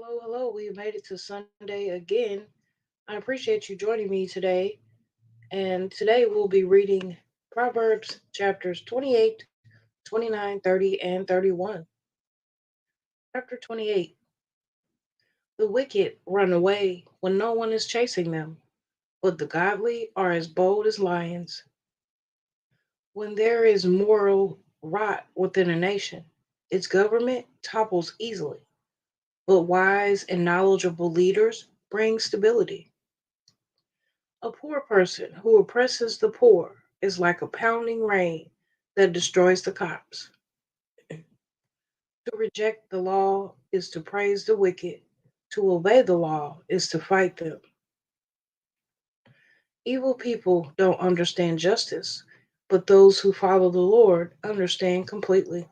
Hello, hello. We made it to Sunday again. I appreciate you joining me today. And today we'll be reading Proverbs chapters 28, 29, 30, and 31. Chapter 28. The wicked run away when no one is chasing them, but the godly are as bold as lions. When there is moral rot within a nation, its government topples easily, but wise and knowledgeable leaders bring stability. A poor person who oppresses the poor is like a pounding rain that destroys the crops. To reject the law is to praise the wicked. To obey the law is to fight them. Evil people don't understand justice, but those who follow the Lord understand completely.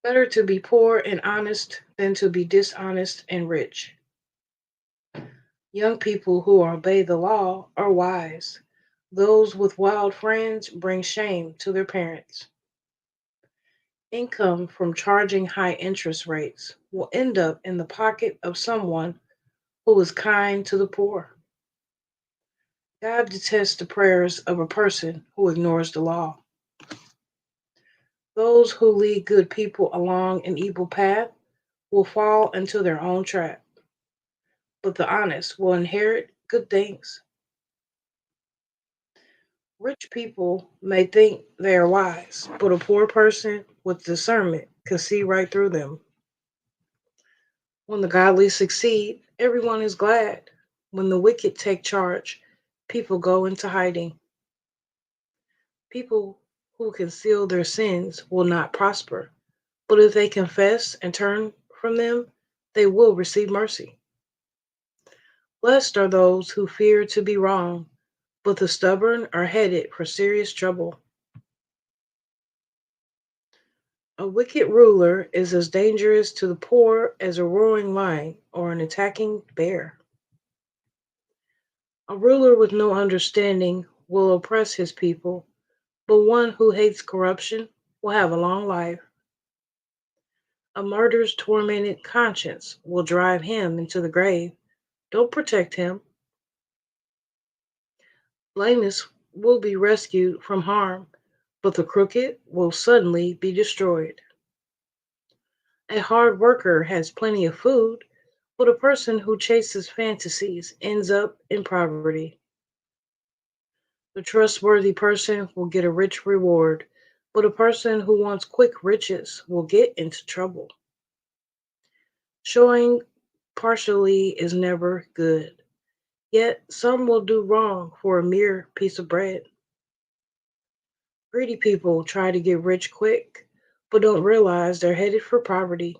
Better to be poor and honest than to be dishonest and rich. Young people who obey the law are wise. Those with wild friends bring shame to their parents. Income from charging high interest rates will end up in the pocket of someone who is kind to the poor. God detests the prayers of a person who ignores the law. Those who lead good people along an evil path will fall into their own trap, but the honest will inherit good things. Rich people may think they are wise, but a poor person with discernment can see right through them. When the godly succeed, everyone is glad. When the wicked take charge, people go into hiding. People who conceal their sins will not prosper, but if they confess and turn from them, they will receive mercy. Blessed are those who fear to be wrong, but the stubborn are headed for serious trouble. A wicked ruler is as dangerous to the poor as a roaring lion or an attacking bear. A ruler with no understanding will oppress his people, but one who hates corruption will have a long life. A murderer's tormented conscience will drive him into the grave. Don't protect him. Blameless will be rescued from harm, but the crooked will suddenly be destroyed. A hard worker has plenty of food, but a person who chases fantasies ends up in poverty. The trustworthy person will get a rich reward, but a person who wants quick riches will get into trouble. Showing partially is never good, yet some will do wrong for a mere piece of bread. Greedy people try to get rich quick, but don't realize they're headed for poverty.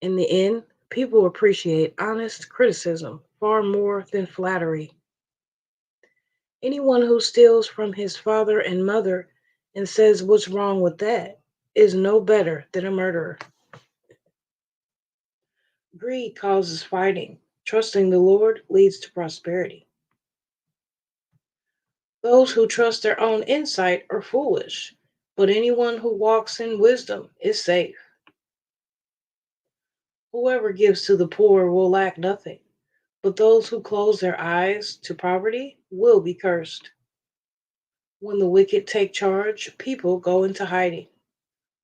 In the end, people appreciate honest criticism far more than flattery. Anyone who steals from his father and mother and says what's wrong with that is no better than a murderer. Greed causes fighting. Trusting the Lord leads to prosperity. Those who trust their own insight are foolish, but anyone who walks in wisdom is safe. Whoever gives to the poor will lack nothing, but those who close their eyes to poverty will be cursed. When the wicked take charge, people go into hiding.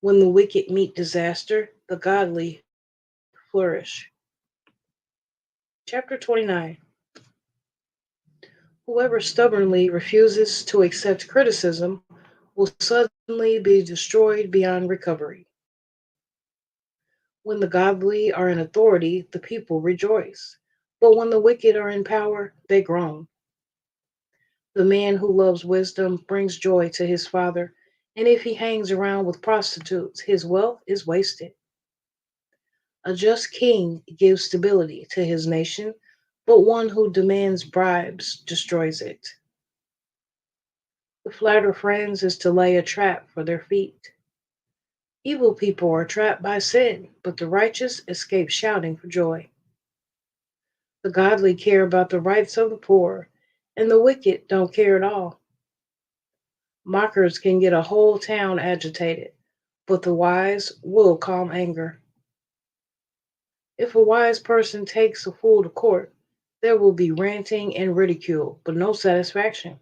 When the wicked meet disaster, the godly flourish. Chapter 29. Whoever stubbornly refuses to accept criticism will suddenly be destroyed beyond recovery. When the godly are in authority, the people rejoice. But when the wicked are in power, they groan. The man who loves wisdom brings joy to his father, and if he hangs around with prostitutes, his wealth is wasted. A just king gives stability to his nation, but one who demands bribes destroys it. To flatter friends is to lay a trap for their feet. Evil people are trapped by sin, but the righteous escape shouting for joy. The godly care about the rights of the poor, and the wicked don't care at all. Mockers can get a whole town agitated, but the wise will calm anger. If a wise person takes a fool to court, there will be ranting and ridicule, but no satisfaction.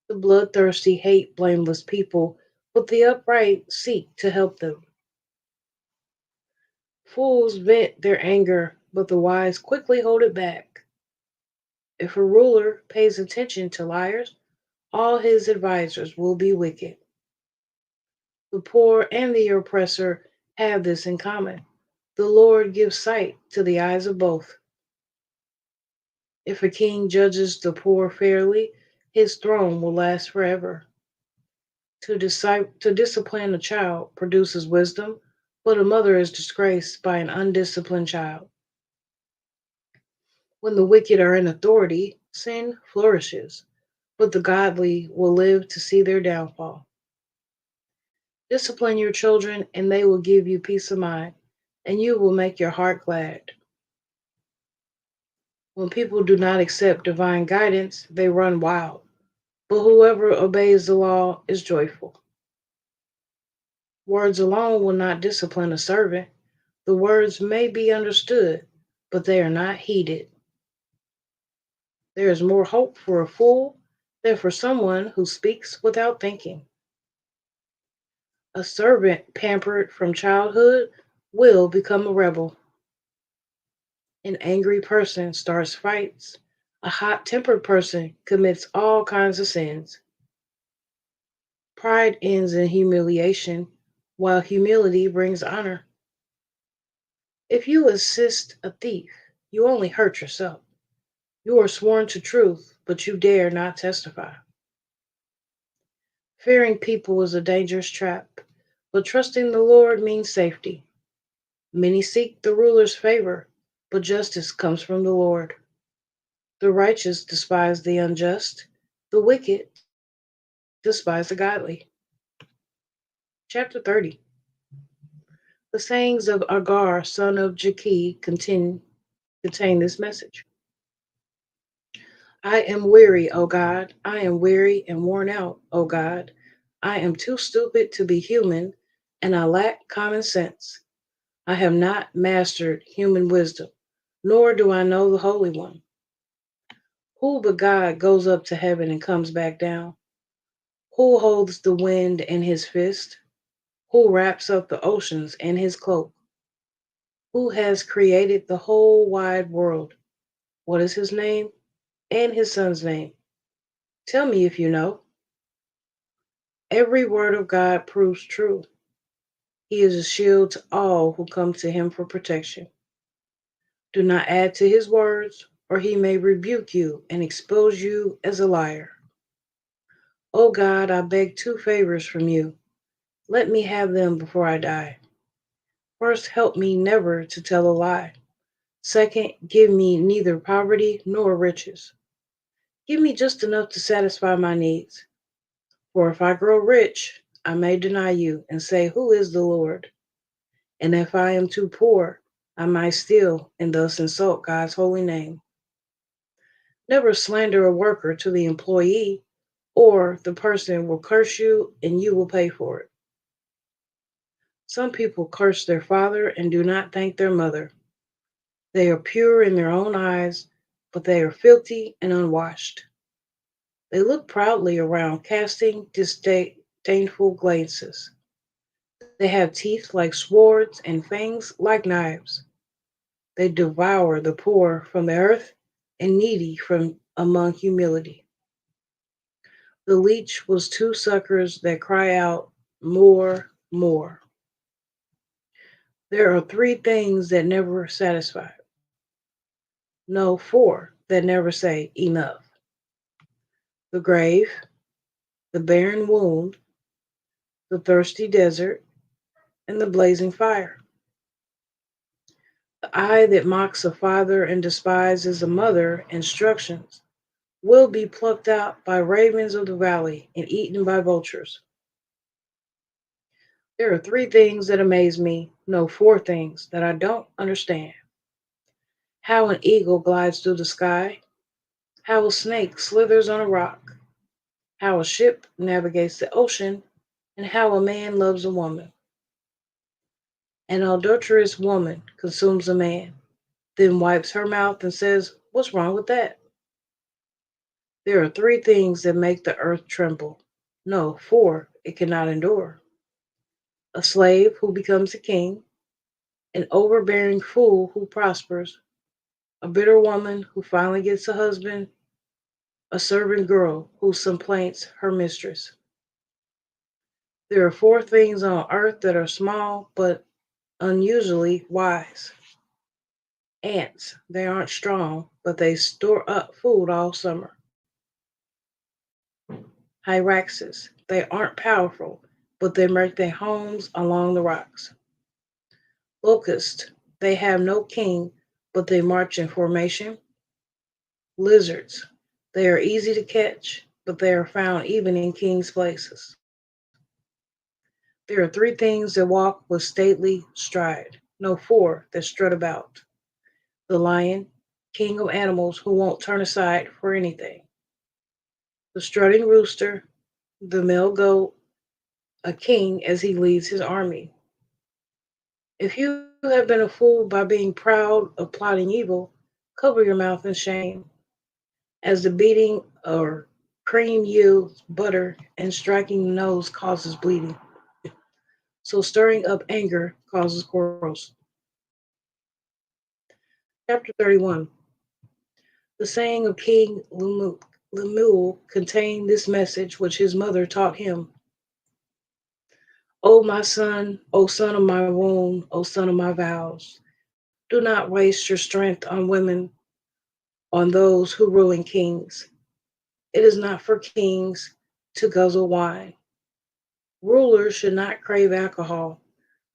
The bloodthirsty hate blameless people, but the upright seek to help them. Fools vent their anger, but the wise quickly hold it back. If a ruler pays attention to liars, all his advisers will be wicked. The poor and the oppressor have this in common. The Lord gives sight to the eyes of both. If a king judges the poor fairly, his throne will last forever. To discipline a child produces wisdom, but a mother is disgraced by an undisciplined child. When the wicked are in authority, sin flourishes, but the godly will live to see their downfall. Discipline your children, and they will give you peace of mind, and you will make your heart glad. When people do not accept divine guidance, they run wild, but whoever obeys the law is joyful. Words alone will not discipline a servant. The words may be understood, but they are not heeded. There is more hope for a fool than for someone who speaks without thinking. A servant pampered from childhood will become a rebel. An angry person starts fights. A hot tempered person commits all kinds of sins. Pride ends in humiliation, while humility brings honor. If you assist a thief, you only hurt yourself. You are sworn to truth, but you dare not testify. Fearing people is a dangerous trap, but trusting the Lord means safety. Many seek the ruler's favor, but justice comes from the Lord. The righteous despise the unjust, the wicked despise the godly. Chapter 30. The sayings of Agar, son of Jakeh, contain this message. I am weary, O God. I am weary and worn out, O God. I am too stupid to be human, and I lack common sense. I have not mastered human wisdom, nor do I know the Holy One. Who but God goes up to heaven and comes back down? Who holds the wind in his fist? Who wraps up the oceans in his cloak? Who has created the whole wide world? What is his name and his son's name? Tell me if you know. Every word of God proves true. He is a shield to all who come to him for protection. Do not add to his words, or he may rebuke you and expose you as a liar. O God, I beg two favors from you. Let me have them before I die. First, help me never to tell a lie. Second, give me neither poverty nor riches. Give me just enough to satisfy my needs. For if I grow rich, I may deny you and say, who is the Lord? And if I am too poor, I might steal and thus insult God's holy name. Never slander a worker to the employee, or the person will curse you and you will pay for it. Some people curse their father and do not thank their mother. They are pure in their own eyes, but they are filthy and unwashed. They look proudly around, casting disdainful glances. They have teeth like swords and fangs like knives. They devour the poor from the earth and needy from among humility. The leech was two suckers that cry out, more, more. There are three things that never satisfy. No, four that never say enough. The grave, the barren wound, the thirsty desert, and the blazing fire. The eye that mocks a father and despises a mother instructions will be plucked out by ravens of the valley and eaten by vultures. There are three things that amaze me, no, four things that I don't understand. How an eagle glides through the sky, how a snake slithers on a rock, how a ship navigates the ocean, and how a man loves a woman. An adulterous woman consumes a man, then wipes her mouth and says, "What's wrong with that?" There are three things that make the earth tremble. No, four it cannot endure: a slave who becomes a king, an overbearing fool who prospers, a bitter woman who finally gets a husband, a servant girl who supplants her mistress. There are four things on earth that are small but unusually wise. Ants, they aren't strong, but they store up food all summer. Hyraxes, they aren't powerful, but they make their homes along the rocks. Locusts, they have no king, but they march in formation. Lizards, they are easy to catch, but they are found even in kings' places. There are three things that walk with stately stride, no four that strut about: the lion, king of animals who won't turn aside for anything; the strutting rooster; the male goat, a king as he leads his army. If you have been a fool by being proud of plotting evil, cover your mouth in shame. As the beating or cream yields butter and striking the nose causes bleeding, so stirring up anger causes quarrels. Chapter 31. The saying of King Lemuel contained this message which his mother taught him: O my son, O son of my womb, O son of my vows, do not waste your strength on women, on those who ruin kings. It is not for kings to guzzle wine. Rulers should not crave alcohol,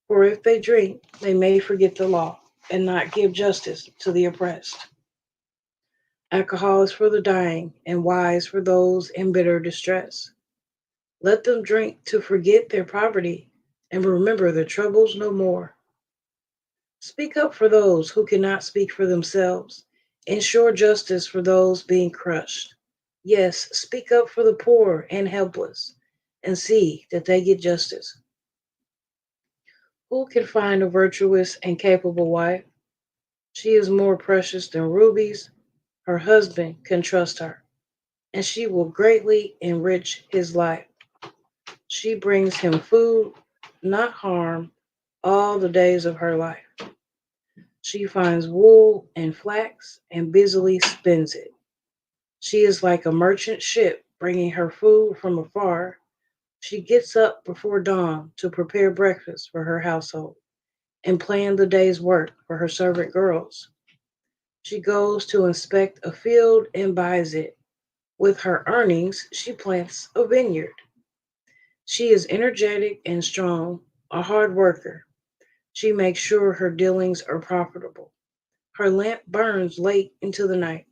for if they drink, they may forget the law and not give justice to the oppressed. Alcohol is for the dying, and wise for those in bitter distress. Let them drink to forget their poverty and remember their troubles no more. Speak up for those who cannot speak for themselves. Ensure justice for those being crushed. Yes, speak up for the poor and helpless, and see that they get justice. Who can find a virtuous and capable wife? She is more precious than rubies. Her husband can trust her, and she will greatly enrich his life. She brings him food, not harm, all the days of her life. She finds wool and flax and busily spins it. She is like a merchant ship bringing her food from afar. She gets up before dawn to prepare breakfast for her household and plan the day's work for her servant girls. She goes to inspect a field and buys it. With her earnings, she plants a vineyard. She is energetic and strong, a hard worker. She makes sure her dealings are profitable. Her lamp burns late into the night.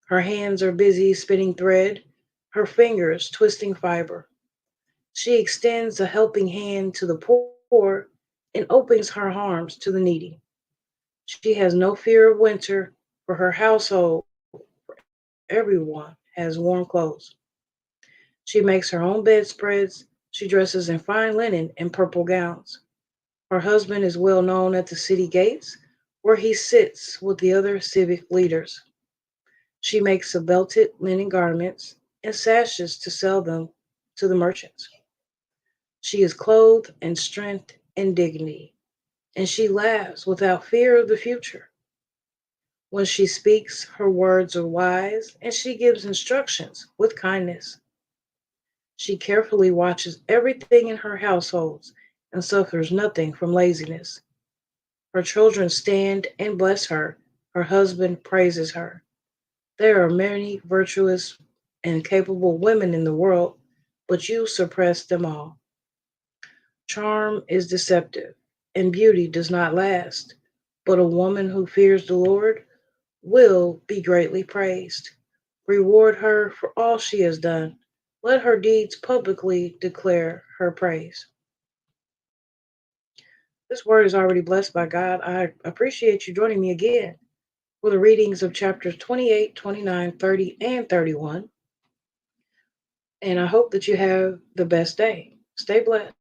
Her hands are busy spinning thread, her fingers twisting fiber. She extends a helping hand to the poor and opens her arms to the needy. She has no fear of winter, for her household, for everyone, has warm clothes. She makes her own bedspreads. She dresses in fine linen and purple gowns. Her husband is well known at the city gates, where he sits with the other civic leaders. She makes the belted linen garments and sashes to sell them to the merchants. She is clothed in strength and dignity, and she laughs without fear of the future. When she speaks, her words are wise, and she gives instructions with kindness. She carefully watches everything in her households and suffers nothing from laziness. Her children stand and bless her. Her husband praises her. There are many virtuous and capable women in the world, but you suppress them all. Charm is deceptive, and beauty does not last. But a woman who fears the Lord will be greatly praised. Reward her for all she has done. Let her deeds publicly declare her praise. This word is already blessed by God. I appreciate you joining me again for the readings of chapters 28, 29, 30, and 31. And I hope that you have the best day. Stay blessed.